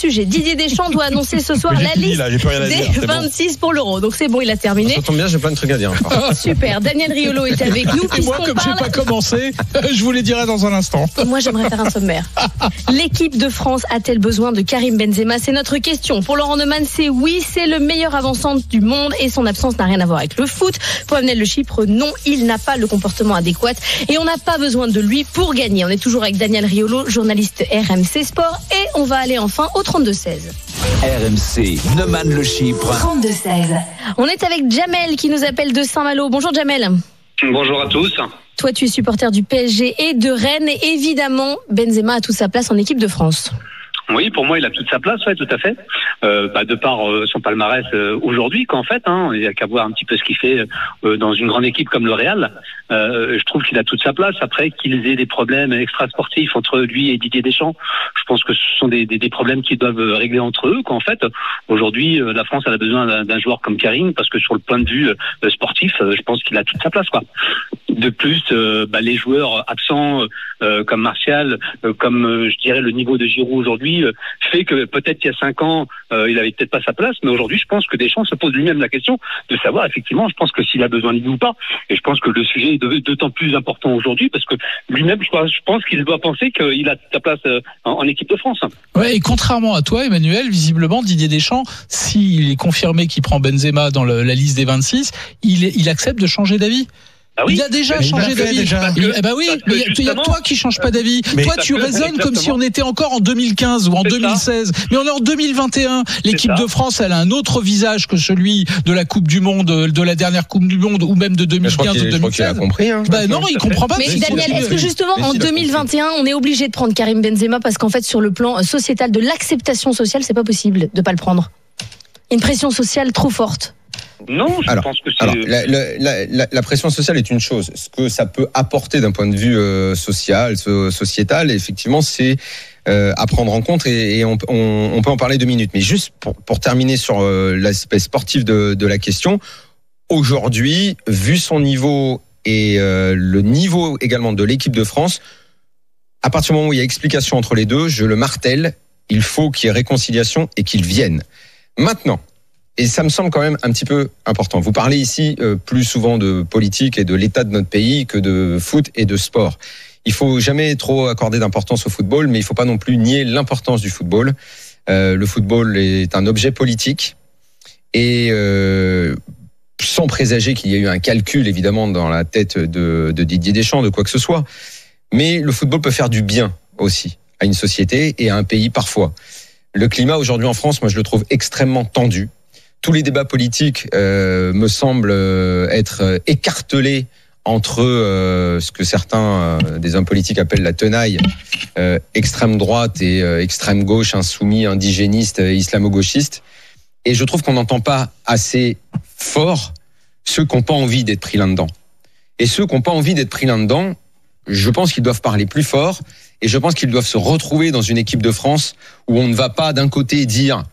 sujet. Didier Deschamps doit annoncer ce soir la liste des 26 pour l'Euro. Donc c'est bon, il a terminé. Ça tombe bien, j'ai plein de trucs à dire. Super. Daniel Riolo est avec nous. Et moi, comme j'ai pas commencé, je vous les dirai dans un instant. Et moi, j'aimerais faire un sommaire. L'équipe de France a-t-elle besoin de Karim Benzema? C'est notre question. Pour Laurent Neumann, c'est oui, c'est le meilleur avançant du monde et son absence n'a rien à voir avec le foot. Pour Amnel Le Chypre, non, il n'a pas le comportement adéquat et on n'a pas besoin de lui pour gagner. On est toujours avec Daniel Riolo, journaliste RMC Sport, et on va aller enfin au 32-16. RMC, Neumann Le Chypre. 32-16. On est avec Jamel qui nous appelle de Saint-Malo. Bonjour Jamel. Bonjour à tous. Toi, tu es supporter du PSG et de Rennes. Et évidemment, Benzema a toute sa place en équipe de France. Oui, pour moi, il a toute sa place, ouais, tout à fait. De par son palmarès aujourd'hui, qu'en fait, il n'y a qu'à voir un petit peu ce qu'il fait dans une grande équipe comme le Real. Je trouve qu'il a toute sa place. Après qu'ils aient des problèmes extrasportifs entre lui et Didier Deschamps, je pense que ce sont des problèmes qu'ils doivent régler entre eux. Qu'en fait, aujourd'hui, la France elle a besoin d'un joueur comme Karim parce que sur le point de vue sportif, je pense qu'il a toute sa place, quoi. De plus, les joueurs absents comme Martial, comme je dirais le niveau de Giroud aujourd'hui, fait que peut-être il y a 5 ans, il avait peut-être pas sa place, mais aujourd'hui, je pense que Deschamps se pose lui-même la question de savoir effectivement, je pense que s'il a besoin de lui ou pas. Et je pense que le sujet est d'autant plus important aujourd'hui parce que lui-même, je pense qu'il doit penser qu'il a sa place en équipe de France. Ouais, et contrairement à toi, Emmanuel, visiblement, Didier Deschamps, s'il est confirmé qu'il prend Benzema dans la liste des 26, il accepte de changer d'avis. Ah oui, il a déjà changé d'avis. Il y a toi qui change pas d'avis. Toi, tu raisonnes comme si on était encore en 2015 ou en 2016. Mais on est en 2021. L'équipe de France, elle a un autre visage que celui de la Coupe du Monde, de la dernière Coupe du Monde ou même de 2015 ou 2016. Je crois qu'il a compris. Non, il comprend pas. Mais Daniel, est-ce que justement en 2021, on est obligé de prendre Karim Benzema parce qu'en fait, sur le plan sociétal de l'acceptation sociale, c'est pas possible de pas le prendre. Une pression sociale trop forte. Non, je pense que c'est... la pression sociale est une chose. Ce que ça peut apporter d'un point de vue social, sociétal, effectivement, c'est à prendre en compte et on peut en parler 2 minutes. Mais juste pour terminer sur l'aspect sportif de la question, aujourd'hui, vu son niveau et le niveau également de l'équipe de France, à partir du moment où il y a explication entre les deux, je le martèle, il faut qu'il y ait réconciliation et qu'ils viennent. Maintenant, et ça me semble quand même un petit peu important. Vous parlez ici plus souvent de politique et de l'état de notre pays que de foot et de sport. Il faut jamais trop accorder d'importance au football, mais il faut pas non plus nier l'importance du football. Le football est un objet politique et sans présager qu'il y ait eu un calcul évidemment dans la tête de Didier Deschamps, de quoi que ce soit. Mais le football peut faire du bien aussi à une société et à un pays parfois. Le climat aujourd'hui en France, moi je le trouve extrêmement tendu. Tous les débats politiques me semblent être écartelés entre ce que certains des hommes politiques appellent la tenaille, extrême droite et extrême gauche, insoumis, indigéniste, islamo-gauchiste. Et je trouve qu'on n'entend pas assez fort ceux qui n'ont pas envie d'être pris là-dedans. Et ceux qui n'ont pas envie d'être pris là-dedans, je pense qu'ils doivent parler plus fort et je pense qu'ils doivent se retrouver dans une équipe de France où on ne va pas d'un côté dire...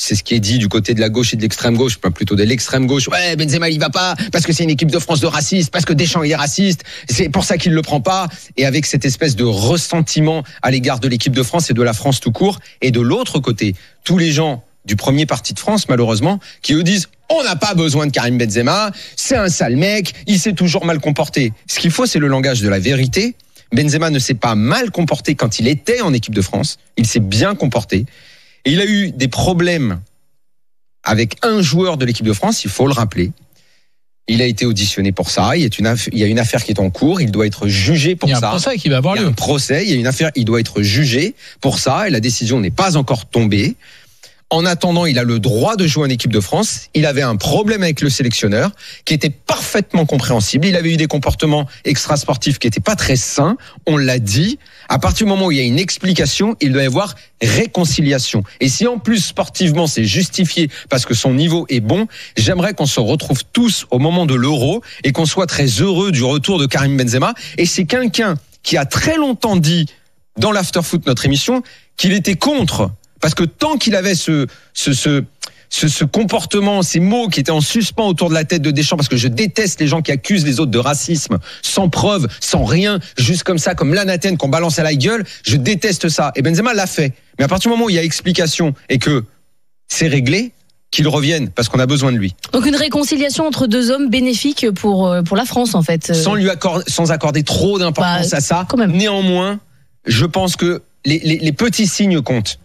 C'est ce qui est dit du côté de la gauche et de l'extrême gauche, pas plutôt de l'extrême gauche. Ouais, Benzema il va pas parce que c'est une équipe de France de racistes, parce que Deschamps il est raciste. C'est pour ça qu'il le prend pas. Et avec cette espèce de ressentiment à l'égard de l'équipe de France et de la France tout court. Et de l'autre côté, tous les gens du premier parti de France, malheureusement, qui eux disent on n'a pas besoin de Karim Benzema, c'est un sale mec, il s'est toujours mal comporté. Ce qu'il faut, c'est le langage de la vérité. Benzema ne s'est pas mal comporté quand il était en équipe de France. Il s'est bien comporté. Et il a eu des problèmes avec un joueur de l'équipe de France, il faut le rappeler. Il a été auditionné pour ça. Il y a une affaire qui est en cours. Il doit être jugé pour ça. Il y a un procès qui va avoir lieu. Il y a un procès, il y a une affaire. Il doit être jugé pour ça. Et la décision n'est pas encore tombée. En attendant, il a le droit de jouer en équipe de France. Il avait un problème avec le sélectionneur qui était parfaitement compréhensible. Il avait eu des comportements extrasportifs qui n'étaient pas très sains. On l'a dit. À partir du moment où il y a une explication, il doit y avoir réconciliation. Et si en plus sportivement c'est justifié parce que son niveau est bon, j'aimerais qu'on se retrouve tous au moment de l'Euro et qu'on soit très heureux du retour de Karim Benzema. Et c'est quelqu'un qui a très longtemps dit dans l'Afterfoot, notre émission, qu'il était contre. Parce que tant qu'il avait ce comportement, ces mots qui étaient en suspens autour de la tête de Deschamps, parce que je déteste les gens qui accusent les autres de racisme, sans preuve, sans rien, juste comme ça, comme l'anathème qu'on balance à la gueule, je déteste ça. Et Benzema l'a fait. Mais à partir du moment où il y a explication et que c'est réglé, qu'il revienne, parce qu'on a besoin de lui. Donc une réconciliation entre deux hommes bénéfique pour la France, en fait. Sans accorder trop d'importance à ça. Quand même. Néanmoins, je pense que les petits signes comptent.